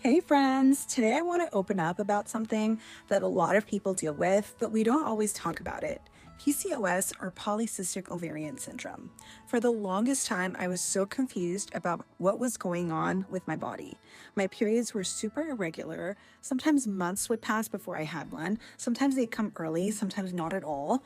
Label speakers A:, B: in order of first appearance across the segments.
A: Hey friends, today I want to open up about something that a lot of people deal with, but we don't always talk about it. PCOS, or polycystic ovarian syndrome. For the longest time, I was so confused about what was going on with my body. My periods were super irregular. Sometimes months would pass before I had one. Sometimes they'd come early, sometimes not at all.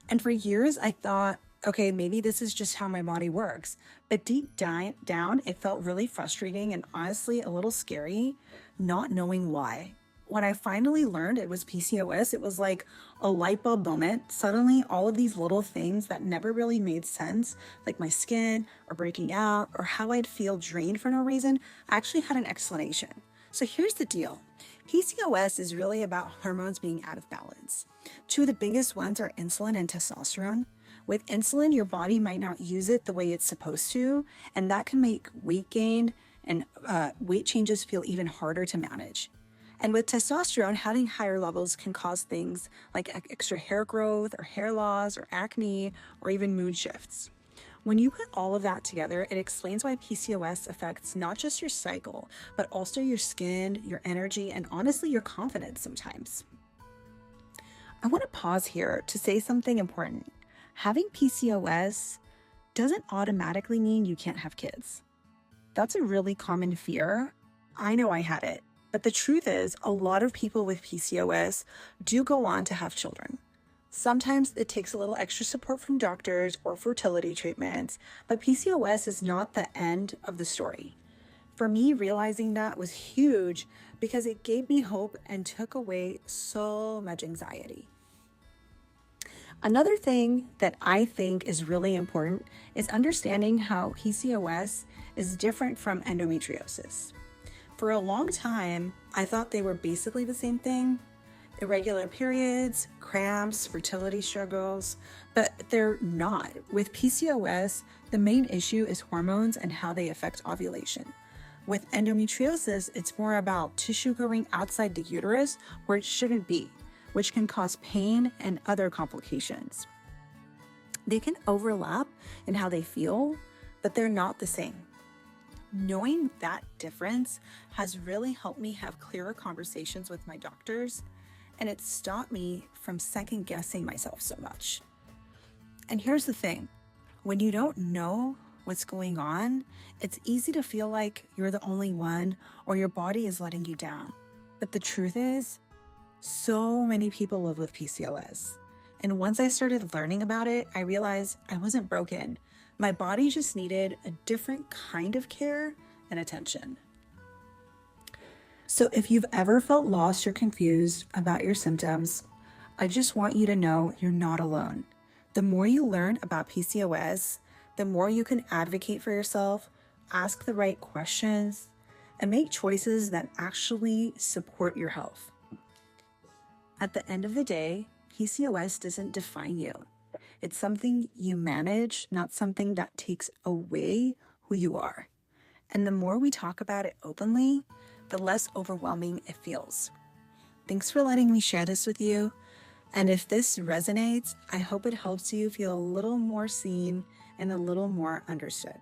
A: And for years, I thought, okay, maybe this is just how my body works. But down, it felt really frustrating and honestly a little scary, not knowing why. When I finally learned it was PCOS, it was like a light bulb moment. Suddenly, all of these little things that never really made sense, like my skin or breaking out or how I'd feel drained for no reason, actually had an explanation. So here's the deal. PCOS is really about hormones being out of balance. Two of the biggest ones are insulin and testosterone. With insulin, your body might not use it the way it's supposed to, and that can make weight gain and weight changes feel even harder to manage. And with testosterone, having higher levels can cause things like extra hair growth or hair loss or acne or even mood shifts. When you put all of that together, it explains why PCOS affects not just your cycle, but also your skin, your energy, and honestly, your confidence sometimes. I want to pause here to say something important. Having PCOS doesn't automatically mean you can't have kids. That's a really common fear. I know I had it, but the truth is, a lot of people with PCOS do go on to have children. Sometimes it takes a little extra support from doctors or fertility treatments, but PCOS is not the end of the story. For me, realizing that was huge because it gave me hope and took away so much anxiety. Another thing that I think is really important is understanding how PCOS is different from endometriosis. For a long time, I thought they were basically the same thing. Irregular periods, cramps, fertility struggles, but they're not. With PCOS, the main issue is hormones and how they affect ovulation. With endometriosis, it's more about tissue growing outside the uterus where it shouldn't be, which can cause pain and other complications. They can overlap in how they feel, but they're not the same. Knowing that difference has really helped me have clearer conversations with my doctors, and it stopped me from second guessing myself so much. And here's the thing, when you don't know what's going on, it's easy to feel like you're the only one or your body is letting you down. But the truth is, so many people live with PCOS. And once I started learning about it, I realized I wasn't broken. My body just needed a different kind of care and attention. So if you've ever felt lost or confused about your symptoms, I just want you to know you're not alone. The more you learn about PCOS, the more you can advocate for yourself, ask the right questions, and make choices that actually support your health. At the end of the day, PCOS doesn't define you. It's something you manage, not something that takes away who you are. And the more we talk about it openly, the less overwhelming it feels. Thanks for letting me share this with you. And if this resonates, I hope it helps you feel a little more seen and a little more understood.